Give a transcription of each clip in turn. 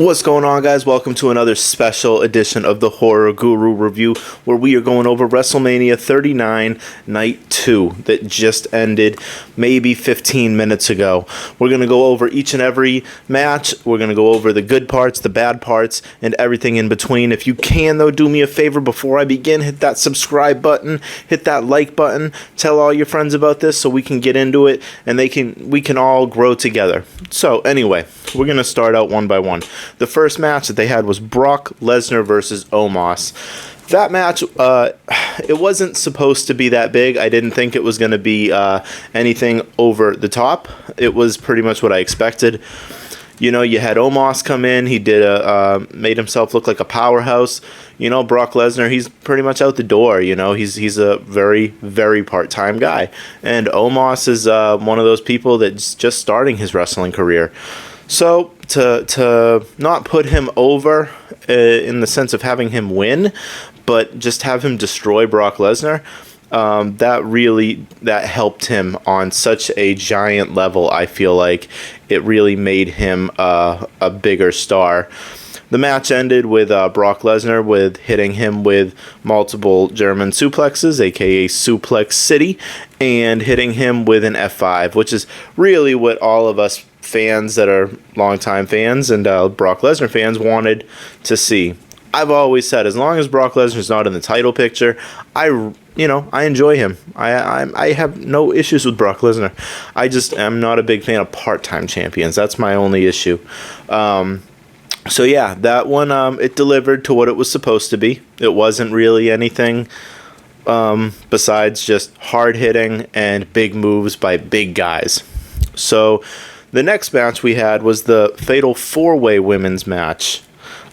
What's going on, guys? Welcome to another special edition of the Horror Guru Review, where we are going over WrestleMania 39 Night 2 that just ended maybe 15 minutes ago. We're going to go over each and every match. We're going to go over the good parts, the bad parts, and everything in between. If you can, though, do me a favor before I begin. Hit that subscribe button, hit that like button, tell all your friends about this so we can get into it and we can all grow together. So anyway, we're going to start out one by one. The first match that they had was Brock Lesnar versus Omos. That match, it wasn't supposed to be that big. I didn't think it was going to be anything over the top. It was pretty much what I expected. You know, you had Omos come in. He did made himself look like a powerhouse. You know, Brock Lesnar, he's pretty much out the door. You know, he's a very, very part-time guy. And Omos is one of those people that's just starting his wrestling career. So to not put him over in the sense of having him win, but just have him destroy Brock Lesnar, that helped him on such a giant level. I feel like it really made him a bigger star. The match ended with Brock Lesnar with hitting him with multiple German suplexes, aka Suplex City, and hitting him with an F5, which is really what all of us fans that are longtime fans and Brock Lesnar fans wanted to see. I've always said, as long as Brock Lesnar's not in the title picture, I enjoy him. I have no issues with Brock Lesnar. I just am not a big fan of part-time champions. That's my only issue. So yeah, that one, it delivered to what it was supposed to be. It wasn't really anything besides just hard-hitting and big moves by big guys. So the next match we had was the Fatal 4-Way Women's match.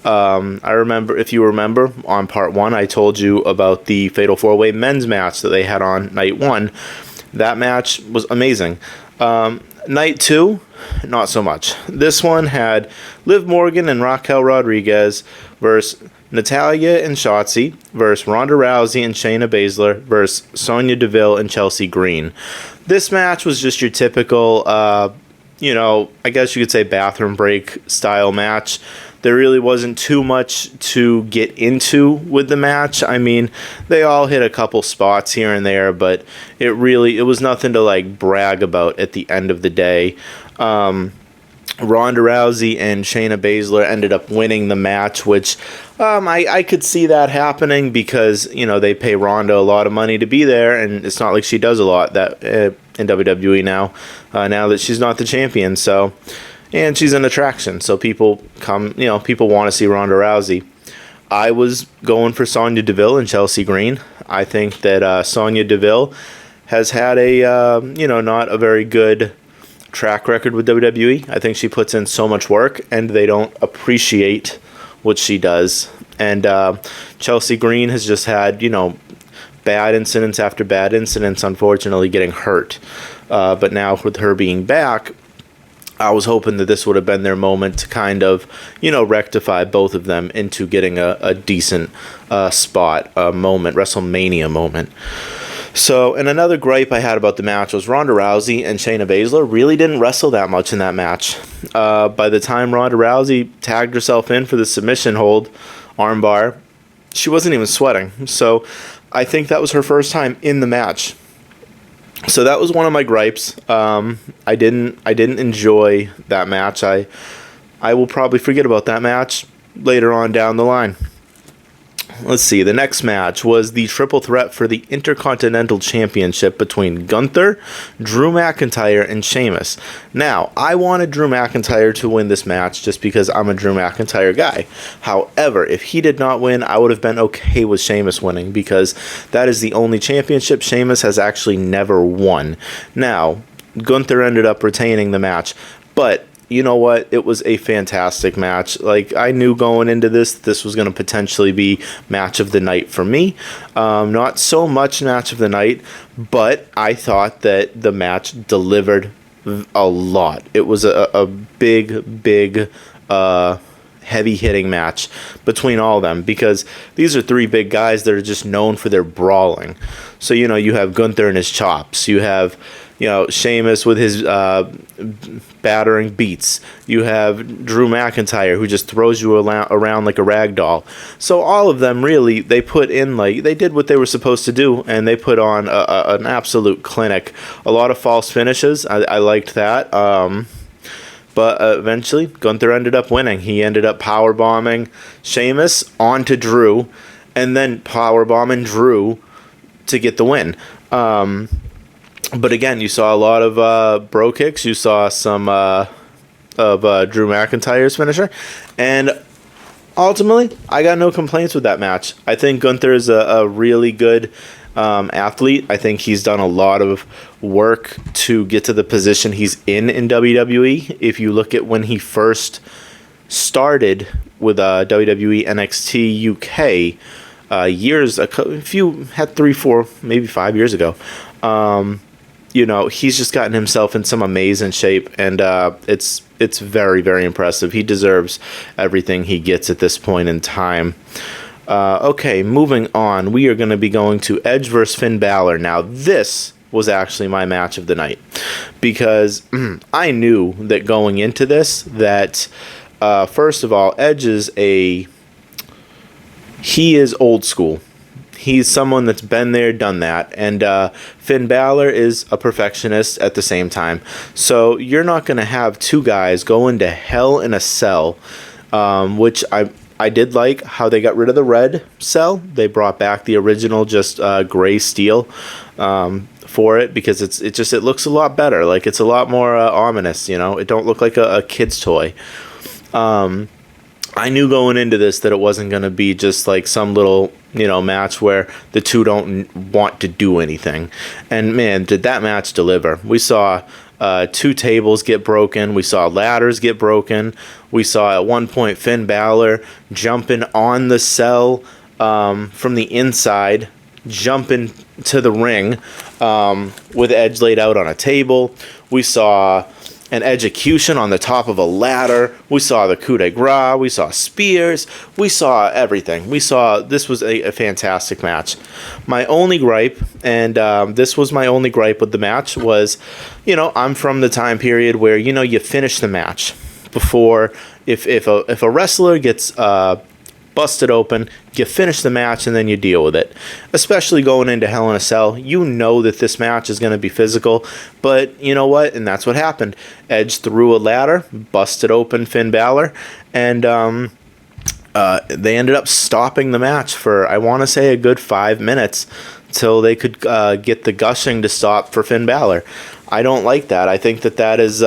I remember, if you remember, on part 1, I told you about the Fatal 4-Way Men's match that they had on Night 1. That match was amazing. Night 2, not so much. This one had Liv Morgan and Raquel Rodriguez versus Natalya and Shotzi versus Ronda Rousey and Shayna Basler versus Sonya Deville and Chelsea Green. This match was just your typical, I guess you could say bathroom break style match. There really wasn't too much to get into with the match. I mean, they all hit a couple spots here and there, but it was nothing to like brag about at the end of the day. Ronda Rousey and Shayna Basler ended up winning the match, which I could see that happening because, they pay Ronda a lot of money to be there, and it's not like she does a lot that in WWE now that she's not the champion. So, and she's an attraction, so people want to see Ronda Rousey. I was going for Sonya Deville and Chelsea Green. I think that Sonya Deville has had a not a very good track record with WWE. I think she puts in so much work, and they don't appreciate what she does. And Chelsea Green has just had, bad incidents after bad incidents, unfortunately getting hurt. But now with her being back, I was hoping that this would have been their moment to kind of, rectify both of them into getting a decent spot, a moment, WrestleMania moment. So, and another gripe I had about the match was Ronda Rousey and Shayna Basler really didn't wrestle that much in that match. By the time Ronda Rousey tagged herself in for the submission hold armbar, she wasn't even sweating. So, I think that was her first time in the match. So that was one of my gripes. I didn't enjoy that match. I will probably forget about that match later on down the line. Let's see. The next match was the triple threat for the Intercontinental Championship between Gunther, Drew McIntyre, and Sheamus. Now, I wanted Drew McIntyre to win this match just because I'm a Drew McIntyre guy. However, if he did not win, I would have been okay with Sheamus winning because that is the only championship Sheamus has actually never won. Now, Gunther ended up retaining the match, but you know what? It was a fantastic match. Like, I knew going into this was going to potentially be match of the night for me. Not so much match of the night, but I thought that the match delivered a lot. It was a big, heavy-hitting match between all of them because these are three big guys that are just known for their brawling. So, you have Gunther and his chops. You have Sheamus with his battering beats. You have Drew McIntyre, who just throws you around like a rag doll. So all of them really, they put in, like, they did what they were supposed to do, and they put on an absolute clinic. A lot of false finishes. I liked that. But eventually, Gunther ended up winning. He ended up powerbombing Sheamus onto Drew, and then powerbombing Drew to get the win. But again, you saw a lot of bro kicks. You saw some of Drew McIntyre's finisher. And ultimately, I got no complaints with that match. I think Gunther is a really good athlete. I think he's done a lot of work to get to the position he's in WWE. If you look at when he first started with WWE NXT UK had 3, 4, maybe 5 years ago. He's just gotten himself in some amazing shape, and it's very, very impressive. He deserves everything he gets at this point in time. Okay, moving on. We are going to be going to Edge vs. Finn Balor. Now, this was actually my match of the night, because I knew that going into this that, first of all, Edge is he is old school. He's someone that's been there, done that. And Finn Balor is a perfectionist at the same time. So you're not going to have two guys go into Hell in a Cell, which I did like how they got rid of the red cell. They brought back the original just gray steel for it, because it looks a lot better. Like, it's a lot more ominous, It don't look like a kid's toy. I knew going into this that it wasn't going to be just like some little, match where the two don't want to do anything. And man, did that match deliver. We saw 2 tables get broken. We saw ladders get broken. We saw at one point Finn Balor jumping on the cell from the inside, jumping to the ring with Edge laid out on a table. We saw an execution on the top of a ladder. We saw the coup de grace. We saw spears. We saw everything. This was a fantastic match. My only gripe, and this was my only gripe with the match, was, I'm from the time period where, you finish the match before, if a wrestler gets busted open, you finish the match and then you deal with it. Especially going into Hell in a Cell, you know that this match is going to be physical, but you know what? And that's what happened. Edge threw a ladder, busted open Finn Balor, and they ended up stopping the match for, I want to say, a good 5 minutes till they could get the gushing to stop for Finn Balor. I don't like that. I think that's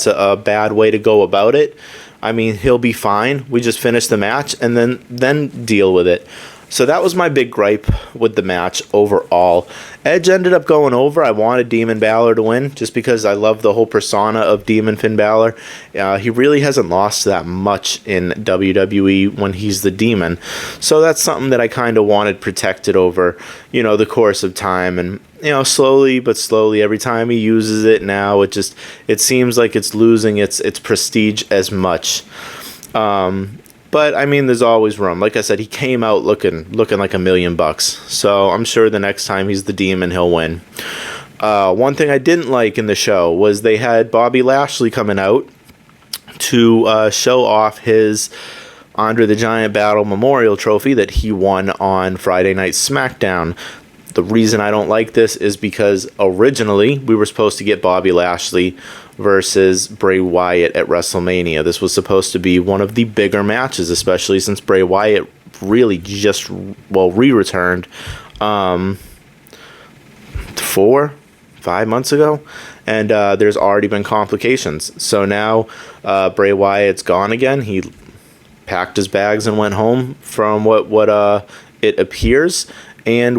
a bad way to go about it. I mean, he'll be fine. We just finish the match and then deal with it. So that was my big gripe with the match overall. Edge ended up going over. I wanted Demon Balor to win just because I love the whole persona of Demon Finn Balor. He really hasn't lost that much in WWE when he's the Demon. So that's something that I kind of wanted protected over, the course of time. And, slowly but slowly, every time he uses it now, it seems like it's losing its prestige as much. But I mean, there's always room. Like I said, he came out looking like $1 million. So I'm sure the next time he's the Demon, he'll win. One thing I didn't like in the show was they had Bobby Lashley coming out to show off his Andre the Giant Battle Memorial Trophy that he won on Friday Night SmackDown. The reason I don't like this is because originally we were supposed to get Bobby Lashley versus Bray Wyatt at WrestleMania. This was supposed to be one of the bigger matches, especially since Bray Wyatt really just, re-returned 4-5 months ago, and there's already been complications. So now Bray Wyatt's gone again. He packed his bags and went home from what it appears, and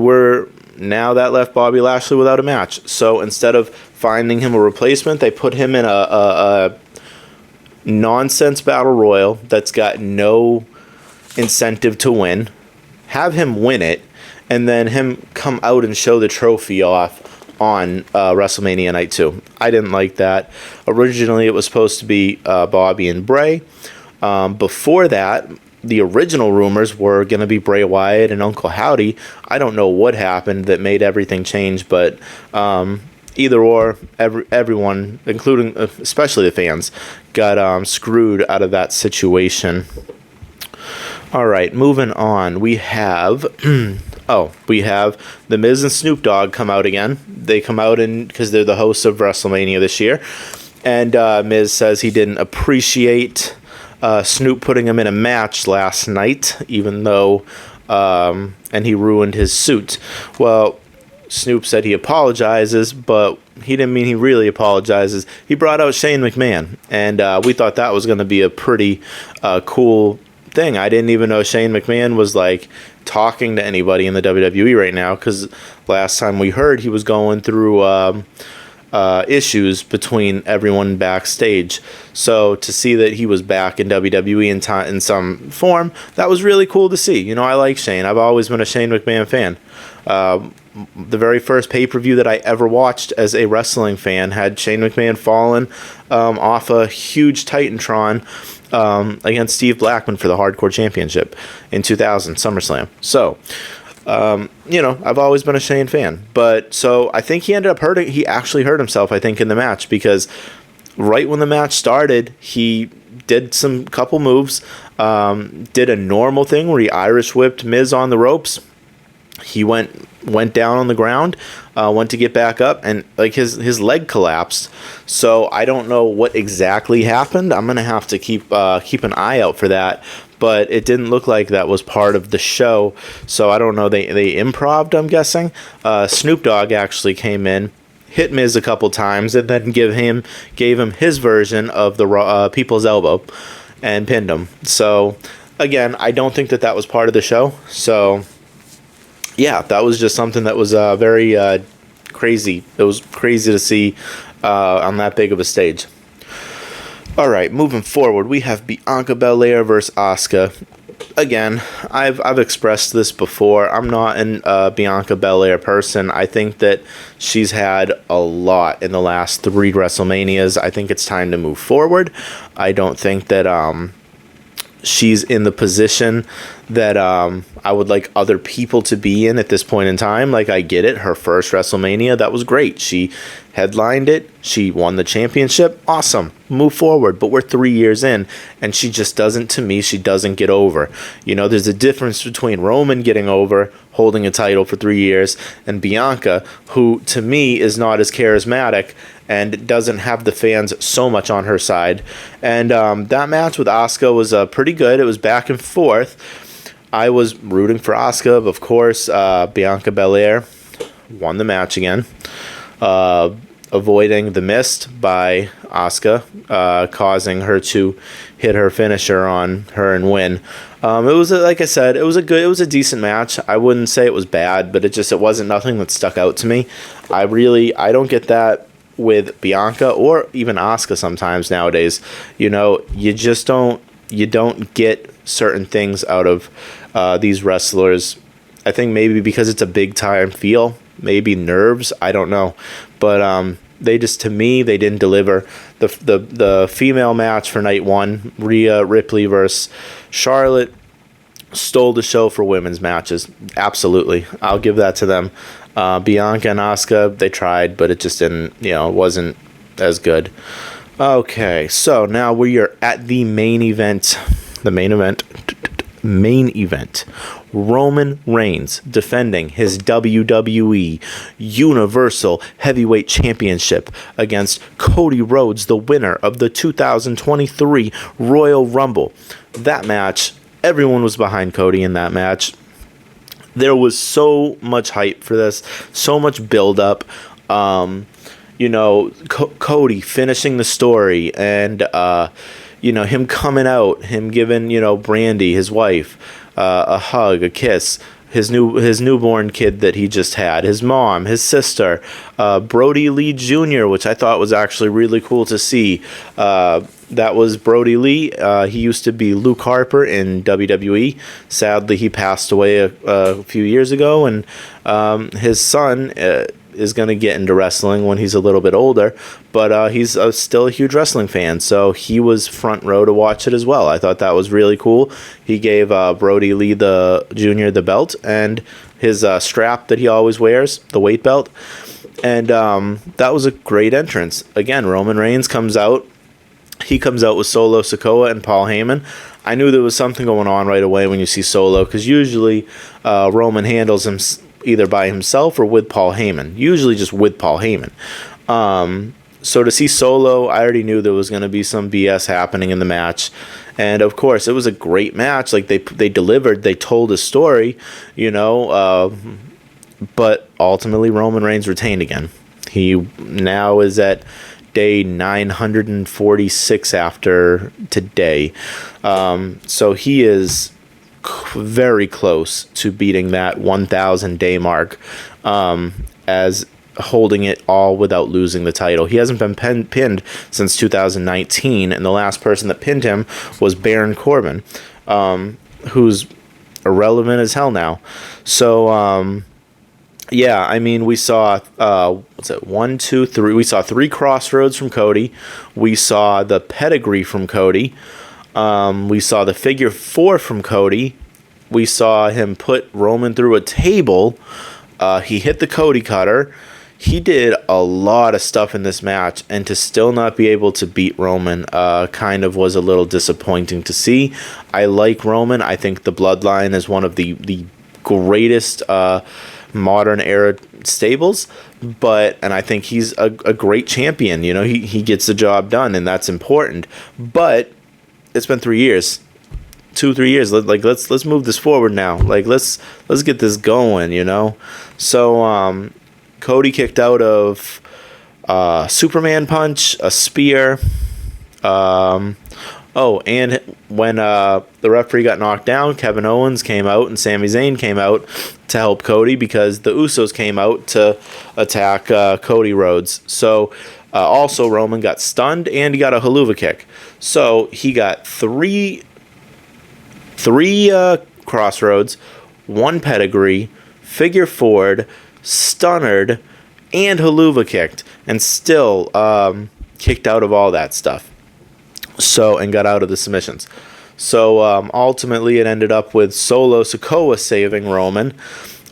now that left Bobby Lashley without a match. So instead of finding him a replacement, they put him in a nonsense battle royal that's got no incentive to win. Have him win it, and then him come out and show the trophy off on WrestleMania Night 2. I didn't like that. Originally, it was supposed to be Bobby and Bray. Before that, the original rumors were going to be Bray Wyatt and Uncle Howdy. I don't know what happened that made everything change, but either or, everyone, including especially the fans, got screwed out of that situation. All right, moving on. We have we have the Miz and Snoop Dogg come out again. They come out because they're the hosts of WrestleMania this year, and Miz says he didn't appreciate Snoop putting him in a match last night, even though and he ruined his suit. Well, Snoop said he apologizes, but he didn't mean he really apologizes. He brought out Shane McMahon, and we thought that was going to be a pretty cool thing. I didn't even know Shane McMahon was like talking to anybody in the WWE right now, because last time we heard he was going through issues between everyone backstage. So to see that he was back in WWE in some form, that was really cool to see. You know, I like Shane. I've always been a Shane McMahon fan. The very first pay-per-view that I ever watched as a wrestling fan had Shane McMahon falling off a huge Titantron against Steve Blackman for the Hardcore Championship in 2000, SummerSlam. So, you know, I've always been a Shane fan. But so I think he ended up he actually hurt himself, I think, in the match, because right when the match started, he did some couple moves, did a normal thing where he Irish whipped Miz on the ropes. He went down on the ground, went to get back up, and like his leg collapsed. So I don't know what exactly happened. I'm gonna have to keep an eye out for that. But it didn't look like that was part of the show. So I don't know. They improv'd, I'm guessing. Snoop Dogg actually came in, hit Miz a couple times, and then gave him his version of the People's Elbow, and pinned him. So again, I don't think that was part of the show. So yeah, that was just something that was very crazy. It was crazy to see on that big of a stage. All right, moving forward, we have Bianca Belair versus Asuka. Again, I've expressed this before. I'm not a Bianca Belair person. I think that she's had a lot in the last 3 WrestleManias. I think it's time to move forward. I don't think that she's in the position that I would like other people to be in at this point in time. Like, I get it. Her first WrestleMania, that was great. She headlined it. She won the championship. Awesome. Move forward. But we're 3 years in, and she just doesn't, to me, she doesn't get over. You know, there's a difference between Roman getting over, holding a title for 3 years, and Bianca, who, to me, is not as charismatic and doesn't have the fans so much on her side. And that match with Asuka was pretty good. It was back and forth. I was rooting for Asuka, of course. Bianca Belair won the match again, avoiding the mist by Asuka, causing her to hit her finisher on her and win. It was, like I said, it was a decent match. I wouldn't say it was bad, but it wasn't nothing that stuck out to me. I don't get that with Bianca or even Asuka sometimes nowadays. You know, you don't get certain things out of these wrestlers. I think maybe because it's a big time feel, maybe nerves, I don't know. But they just, to me, they didn't deliver. The female match for night 1, Rhea Ripley versus Charlotte, stole the show for women's matches. Absolutely. I'll give that to them. Bianca and Asuka, they tried, but it just didn't, it wasn't as good. Okay, so now we are at the main event. Main event. Roman Reigns defending his WWE Universal Heavyweight Championship against Cody Rhodes, the winner of the 2023 Royal Rumble. That match, everyone was behind Cody in that match. There was so much hype for this, so much build-up. Cody finishing the story, and him coming out, him giving Brandy, his wife, a hug, a kiss, his newborn kid that he just had, his mom, his sister, Brody Lee Jr., which I thought was actually really cool to see. That was Brody Lee. He used to be Luke Harper in WWE. Sadly, he passed away a few years ago, and his son is going to get into wrestling when he's a little bit older, but he's still a huge wrestling fan, so he was front row to watch it as well. I thought that was really cool. He gave Brody Lee Jr. the belt and his strap that he always wears, the weight belt, and that was a great entrance. Again, Roman Reigns comes out. He comes out with Solo Sikoa and Paul Heyman. I knew there was something going on right away when you see Solo, because usually Roman handles him either by himself or with Paul Heyman. Usually just with Paul Heyman. So to see Solo, I already knew there was going to be some BS happening in the match. And of course, it was a great match. Like they delivered, they told a story, but ultimately Roman Reigns retained again. He now is at day 946 after today. So he is very close to beating that 1,000 day mark as holding it all without losing the title. He hasn't been pinned since 2019, and the last person that pinned him was Baron Corbin, who's irrelevant as hell now. So, yeah, I mean, we saw, one, two, three. We saw 3 crossroads from Cody. We saw the pedigree from Cody. We saw the figure 4 from Cody. We saw him put Roman through a table. He hit the Cody cutter. He did a lot of stuff in this match, and to still not be able to beat Roman kind of was a little disappointing to see. I like Roman. I think the Bloodline is one of the greatest modern era stables, and I think he's a great champion. He gets the job done, and that's important. But it's been 3 years, 2-3 years. Let's move this forward now. Let's get this going. So Cody kicked out of Superman punch, a spear. And when the referee got knocked down, Kevin Owens came out and Sami Zayn came out to help Cody because the Usos came out to attack Cody Rhodes. So also Roman got stunned and he got a haluva kick. So he got three crossroads, 1 pedigree, figure forward, stunnered, and haluva kicked, and still kicked out of all that stuff. So, and got out of the submissions. So ultimately it ended up with Solo Sikoa saving Roman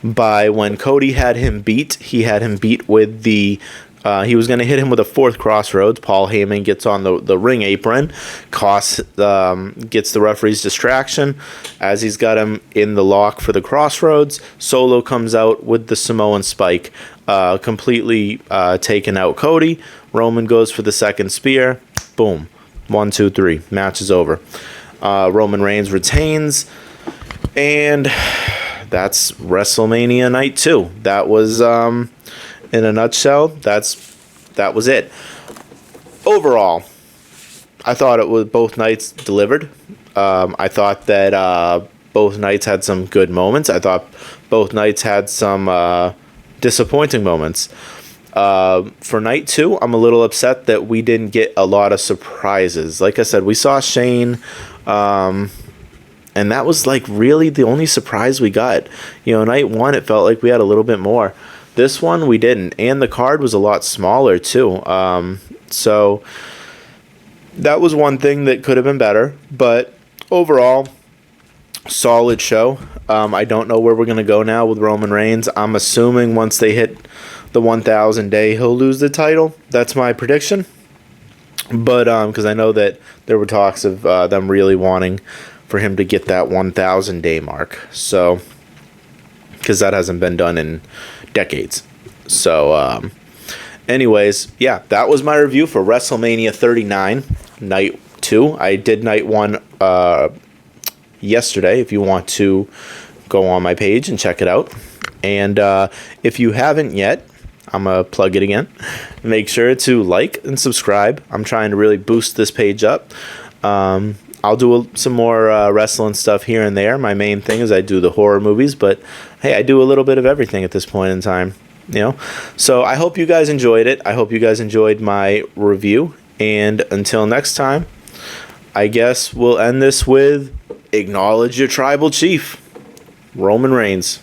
by when Cody had him beat. He had him beat with the he was going to hit him with a 4th crossroads. Paul Heyman gets on the ring apron, gets the referee's distraction. As he's got him in the lock for the crossroads, Solo comes out with the Samoan spike, completely taking out Cody. Roman goes for the 2nd spear. Boom. 1, 2, 3. Match is over. Roman Reigns retains, and that's WrestleMania Night 2. That was, in a nutshell, that was it. Overall, I thought both nights delivered. I thought that both nights had some good moments. I thought both nights had some disappointing moments. For night 2, I'm a little upset that we didn't get a lot of surprises. Like I said, we saw Shane, and that was really the only surprise we got. Night 1, it felt like we had a little bit more. This one, we didn't, and the card was a lot smaller too. So that was one thing that could have been better, but overall, solid show. I don't know where we're going to go now with Roman Reigns. I'm assuming once they hit the 1,000 day, he'll lose the title. That's my prediction. But because I know that there were talks of them really wanting for him to get that 1,000 day mark. So, because that hasn't been done in decades. So, anyways, yeah, that was my review for WrestleMania 39, Night 2. I did Night 1 yesterday, if you want to go on my page and check it out. And if you haven't yet, I'm going to plug it again. Make sure to like and subscribe. I'm trying to really boost this page up. I'll do some more wrestling stuff here and there. My main thing is I do the horror movies, but hey, I do a little bit of everything at this point in time. So I hope you guys enjoyed it. I hope you guys enjoyed my review. And until next time, I guess we'll end this with acknowledge your tribal chief, Roman Reigns.